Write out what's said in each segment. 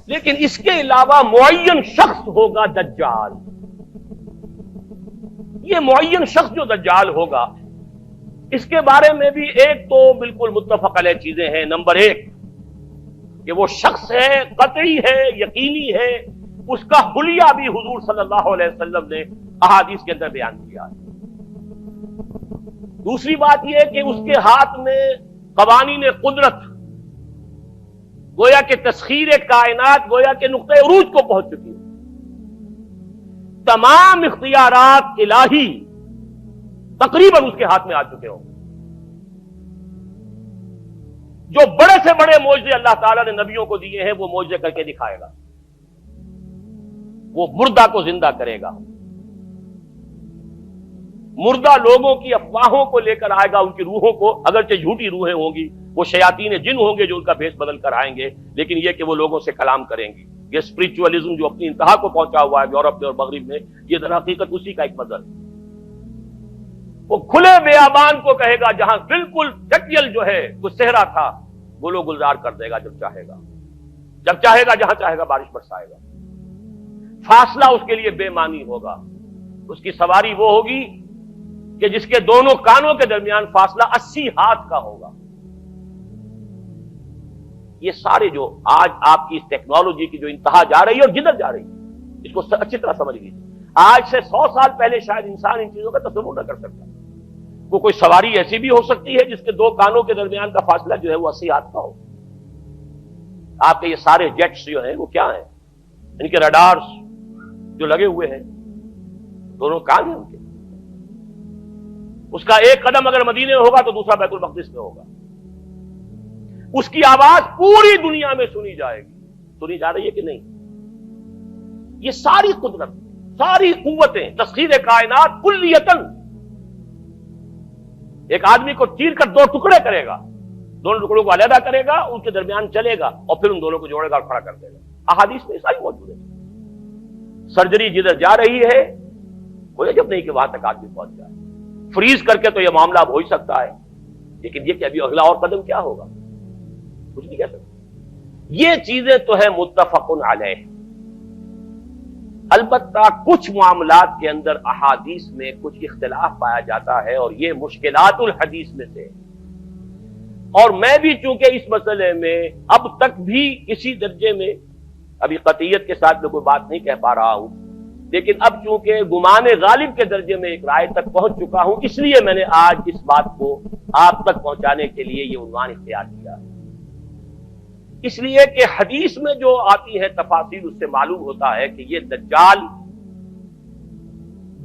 لیکن اس کے علاوہ معین شخص ہوگا دجال. یہ معین شخص جو دجال ہوگا اس کے بارے میں بھی ایک تو بالکل متفق علیہ چیزیں ہیں. نمبر ایک کہ وہ شخص ہے، قطعی ہے، یقینی ہے، اس کا حلیہ بھی حضور صلی اللہ علیہ وسلم نے احادیث کے اندر بیان کیا ہے. دوسری بات یہ کہ اس کے ہاتھ میں قوانین قدرت، گویا کہ تسخیر کائنات گویا کہ نقطۂ عروج کو پہنچ چکی ہے. تمام اختیارات الہی تقریباً اس کے ہاتھ میں آ چکے ہوں. جو بڑے سے بڑے معجزے اللہ تعالیٰ نے نبیوں کو دیے ہیں وہ معجزے کر کے دکھائے گا. وہ مردہ کو زندہ کرے گا، مردہ لوگوں کی افواہوں کو لے کر آئے گا، ان کی روحوں کو، اگرچہ جھوٹی روحیں ہوں گی، وہ شیاطین جن ہوں گے جو ان کا بھیس بدل کر آئیں گے، لیکن یہ کہ وہ لوگوں سے کلام کریں گی. یہ اسپرچولیزم جو اپنی انتہا کو پہنچا ہوا ہے یورپ میں اور مغرب میں، یہ در حقیقت اسی کا ایک مظہر ہے. وہ کھلے بیابان کو کہے گا جہاں بالکل ٹکیل جو ہے وہ صحرا تھا، وہ لوگ گلزار کر دے گا جب چاہے گا، جب چاہے گا، جہاں چاہے گا بارش برسائے گا. فاصلہ اس کے لیے بے معنی ہوگا. اس کی سواری وہ ہوگی کہ جس کے دونوں کانوں کے درمیان فاصلہ 80 ہاتھ کا ہوگا. یہ سارے جو آج آپ کی اس ٹیکنالوجی کی جو انتہا جا رہی ہے اور جدھر جا رہی ہے، اس کو اچھی طرح سمجھ لیجیے. آج سے 100 سال پہلے شاید انسان ان چیزوں کا تصور نہ کر سکتا. وہ کوئی سواری ایسی بھی ہو سکتی ہے جس کے دو کانوں کے درمیان کا فاصلہ جو ہے وہ 80 ہاتھ کا ہو. آپ کے یہ سارے جیٹس جو ہیں وہ کیا ہیں؟ ان کے ریڈارز جو لگے ہوئے ہیں، دونوں کان ہیں ان کے. اس کا ایک قدم اگر مدینے میں ہوگا تو دوسرا بیت المقدس میں ہوگا. اس کی آواز پوری دنیا میں سنی جائے گی. سنی جا رہی ہے کہ نہیں؟ یہ ساری قدرت، ساری قوتیں، تسخیر کائنات کلیتاً ایک آدمی کو چیر کر دو ٹکڑے کرے گا، دونوں ٹکڑوں کو علیحدہ کرے گا، ان کے درمیان چلے گا اور پھر ان دونوں کو جوڑے گا اور کھڑا کر دے گا. احادیث میں ساری موجود ہے. سرجری جدھر جا رہی ہے کوئی جب نہیں کہ وہاں تک آدمی پہنچ جائے. فریز کر کے تو یہ معاملہ اب ہو ہی سکتا ہے، لیکن یہ کہ ابھی اگلا اور قدم کیا ہوگا کچھ نہیں کہہ سکتے. یہ چیزیں تو ہیں متفق علیہ. البتہ کچھ معاملات کے اندر احادیث میں کچھ اختلاف پایا جاتا ہے اور یہ مشکلات الحدیث میں سے. اور میں بھی چونکہ اس مسئلے میں اب تک بھی کسی درجے میں، ابھی قطعیت کے ساتھ میں کوئی بات نہیں کہہ پا رہا ہوں، لیکن اب چونکہ گمان غالب کے درجے میں ایک رائے تک پہنچ چکا ہوں، اس لیے میں نے آج اس بات کو آپ تک پہنچانے کے لیے یہ عنوان اختیار کیا. اس لیے کہ حدیث میں جو آتی ہے تفاصیل اس سے معلوم ہوتا ہے کہ یہ دجال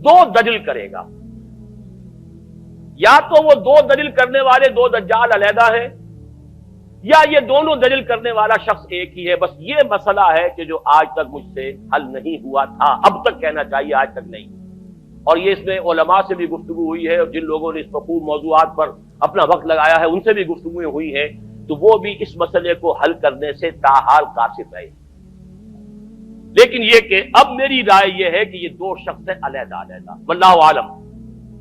دو دجل کرے گا. یا تو وہ دو دجل کرنے والے دو دجال علیحدہ ہیں، یا یہ دونوں دجل کرنے والا شخص ایک ہی ہے. بس یہ مسئلہ ہے کہ جو آج تک مجھ سے حل نہیں ہوا تھا، اب تک کہنا چاہیے آج تک نہیں. اور یہ اس میں علماء سے بھی گفتگو ہوئی ہے اور جن لوگوں نے اس مفہوم موضوعات پر اپنا وقت لگایا ہے ان سے بھی گفتگویں ہوئی ہیں، تو وہ بھی اس مسئلے کو حل کرنے سے تاحال قاصر رہے. لیکن یہ کہ اب میری رائے یہ ہے کہ یہ دو شخص ہیں علیحدہ علیحدہ، واللہ عالم.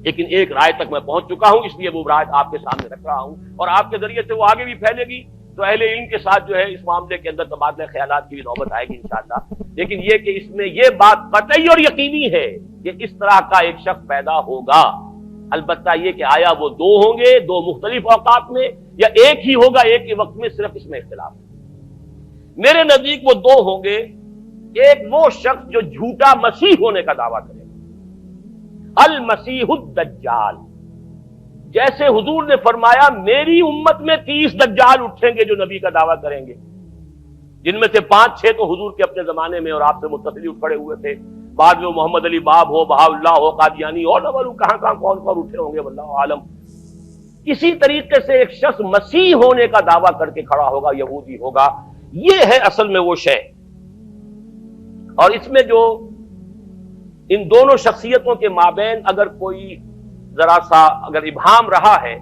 لیکن ایک رائے تک میں پہنچ چکا ہوں، اس لیے وہ رائے آپ کے سامنے رکھ رہا ہوں، اور آپ کے ذریعے سے وہ آگے بھی پھیلے گی تو اہل علم کے ساتھ جو ہے اس معاملے کے اندر تبادلہ خیالات کی بھی نوبت آئے گی انشاءاللہ. لیکن یہ کہ اس میں یہ بات قطعی اور یقینی ہے کہ اس طرح کا ایک شخص پیدا ہوگا. البتہ یہ کہ آیا وہ دو ہوں گے دو مختلف اوقات میں یا ایک ہی ہوگا ایک ہی وقت میں، صرف اس میں اختلاف ہے. میرے نزدیک وہ دو ہوں گے. ایک وہ شخص جو جھوٹا مسیح ہونے کا دعویٰ کرے گا، المسیح الدجال. جیسے حضور نے فرمایا میری امت میں 30 دجال اٹھیں گے جو نبی کا دعویٰ کریں گے، جن میں سے 5-6 تو حضور کے اپنے زمانے میں اور آپ سے متصل اٹھ کھڑے ہوئے تھے. بعد میں محمد علی باب ہو، بہاء اللہ ہو، قادیانی اور نہ معلوم کہاں کون اٹھے ہوں گے، واللہ عالم. کسی طریقے سے ایک شخص مسیح ہونے کا دعویٰ کر کے کھڑا ہوگا، یہودی ہوگا. یہ ہے اصل میں وہ شے. اور اس میں جو ان دونوں شخصیتوں کے مابین اگر کوئی ذرا سا اگر ابہام رہا ہے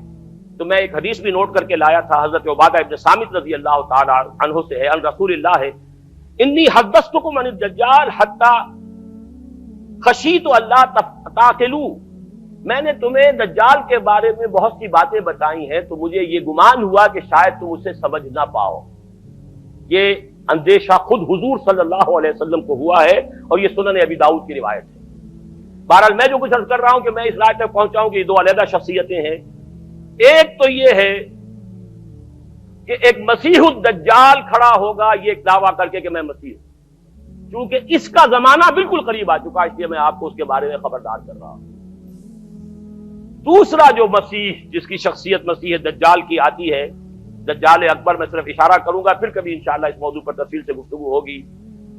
تو میں ایک حدیث بھی نوٹ کر کے لایا تھا، حضرت عبادہ ابن صامت رضی اللہ تعالی عنہ سے ہے، عن رسول اللہ ہے، انی حدثتکم عن الدجال حتی خشیت اللہ تعقلوا. میں نے تمہیں دجال کے بارے میں بہت سی باتیں بتائی ہیں تو مجھے یہ گمان ہوا کہ شاید تم اسے سمجھ نہ پاؤ. یہ اندیشہ خود حضور صلی اللہ علیہ وسلم کو ہوا ہے، اور یہ سنن ابی داؤد کی روایت ہے۔ بہرحال میں جو کچھ عرض کر رہا ہوں کہ میں اس رائے تک پہنچا ہوں کہ یہ دو علیحدہ شخصیتیں ہیں۔ ایک تو یہ ہے کہ ایک مسیح الدجال کھڑا ہوگا یہ ایک دعویٰ کر کے کہ میں مسیح ہوں، چونکہ اس کا زمانہ بالکل قریب آ چکا، اس لیے میں آپ کو اس کے بارے میں خبردار کر رہا ہوں۔ دوسرا جو مسیح جس کی شخصیت مسیح دجال کی آتی ہے، دجال اکبر، میں صرف اشارہ کروں گا، پھر کبھی انشاءاللہ اس موضوع پر تفصیل سے گفتگو ہوگی،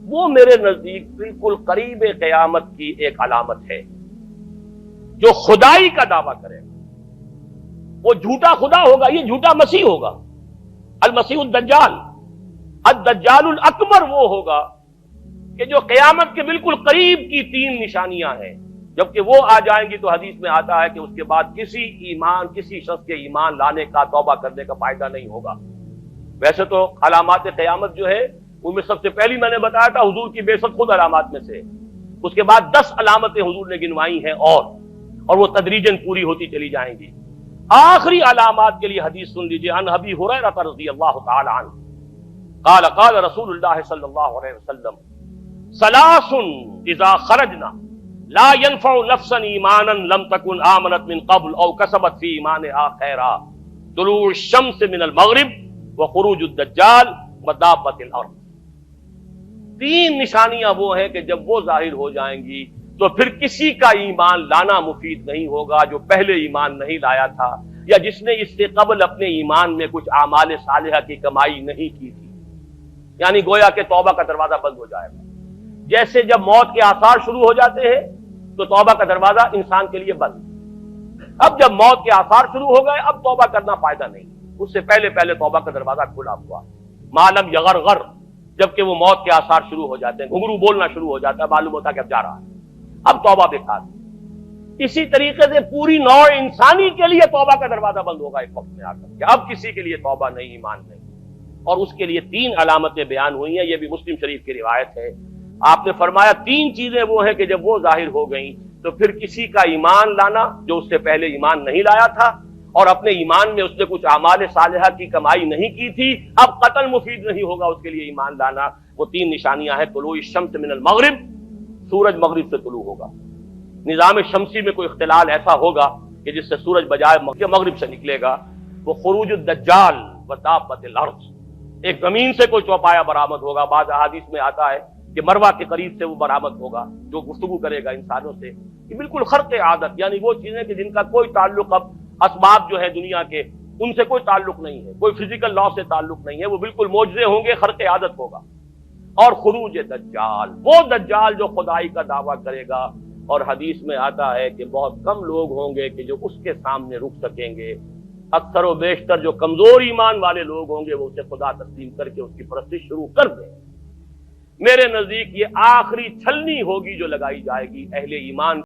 وہ میرے نزدیک بالکل قریب قیامت کی ایک علامت ہے۔ جو خدائی کا دعویٰ کرے وہ جھوٹا خدا ہوگا، یہ جھوٹا مسیح ہوگا، المسیح الدجال۔ الدجال الاکبر وہ ہوگا کہ جو قیامت کے بالکل قریب کی تین نشانیاں ہیں، جبکہ وہ آ جائیں گی تو حدیث میں آتا ہے کہ اس کے بعد کسی شخص کے ایمان لانے کا، توبہ کرنے کا فائدہ نہیں ہوگا۔ ویسے تو علامات قیامت جو ہے ان میں سب سے پہلی میں نے بتایا تھا حضور کی بعثت خود علامات میں سے، اس کے بعد 10 علامتیں حضور نے گنوائی ہیں، اور وہ تدریجاً پوری ہوتی چلی جائیں گی۔ آخری علامات کے لیے حدیث سن لیجیے، عن ابی ہریرہ رضی اللہ تعالی عنہ قال قال رسول اللہ صلی اللہ علیہ وسلم ثلاث اذا خرجنا لا ينفع نفسا ایمانا لم تكن آمنت من قبل او کسبت فی ایمانها خیرا، طلوع الشمس من المغرب وخروج الدجال ودابۃ الارض۔ تین نشانیاں وہ ہیں کہ جب وہ ظاہر ہو جائیں گی تو پھر کسی کا ایمان لانا مفید نہیں ہوگا جو پہلے ایمان نہیں لایا تھا، یا جس نے اس سے قبل اپنے ایمان میں کچھ اعمال صالحہ کی کمائی نہیں کی تھی، یعنی گویا کہ توبہ کا دروازہ بند ہو جائے گا۔ جیسے جب موت کے آثار شروع ہو جاتے ہیں تو توبہ کا دروازہ انسان کے لیے بند، اب جب موت کے آثار شروع ہو گئے اب توبہ کرنا فائدہ نہیں، اس سے پہلے توبہ کا دروازہ کھلا ہوا، معلوم یغرغر، جبکہ وہ موت کے آثار شروع ہو جاتے ہیں، گھنگرو بولنا شروع ہو جاتا ہے، معلوم ہوتا ہے کہ اب جا رہا ہے، اب توبہ بیکار۔ اسی طریقے سے پوری نوع انسانی کے لیے توبہ کا دروازہ بند ہوگا ایک وقت میں آ کر کہ اب کسی کے لیے توبہ نہیں، ایمان نہیں، اور اس کے لیے 3 علامتیں بیان ہوئی ہیں، یہ بھی مسلم شریف کی روایت ہے۔ آپ نے فرمایا 3 چیزیں وہ ہیں کہ جب وہ ظاہر ہو گئیں تو پھر کسی کا ایمان لانا جو اس سے پہلے ایمان نہیں لایا تھا، اور اپنے ایمان میں اس نے کچھ اعمال صالحہ کی کمائی نہیں کی تھی، اب قتل مفید نہیں ہوگا اس کے لیے ایمان لانا۔ وہ 3 نشانیاں ہیں، طلوع الشمس من المغرب، سورج مغرب سے طلوع ہوگا، نظام شمسی میں کوئی اختلال ایسا ہوگا کہ جس سے سورج بجائے مغرب سے نکلے گا، وہ خروج الدجال ودابۃ الارض، ایک زمین سے کوئی چوپایا برآمد ہوگا، بعض احادیث میں آتا ہے کہ مروہ کے قریب سے وہ برآمد ہوگا جو گفتگو کرے گا انسانوں سے، کہ بالکل خرق عادت، یعنی وہ چیزیں کہ جن کا کوئی تعلق اب اسباب جو ہے دنیا کے ان سے کوئی تعلق نہیں ہے، کوئی فزیکل لا سے تعلق نہیں ہے، وہ بالکل معجزے ہوں گے، خرق عادت ہوگا۔ اور خروج دجال، وہ دجال جو خدائی کا دعویٰ کرے گا، اور حدیث میں آتا ہے کہ بہت کم لوگ ہوں گے کہ جو اس کے سامنے رک سکیں گے، اکثر و بیشتر جو کمزور ایمان والے لوگ ہوں گے وہ اسے خدا تسلیم کر کے اس کی پرستش شروع کر دیں۔ میرے نزدیک یہ آخری چھلنی ہوگی جو لگائی جائے گی اہل ایمان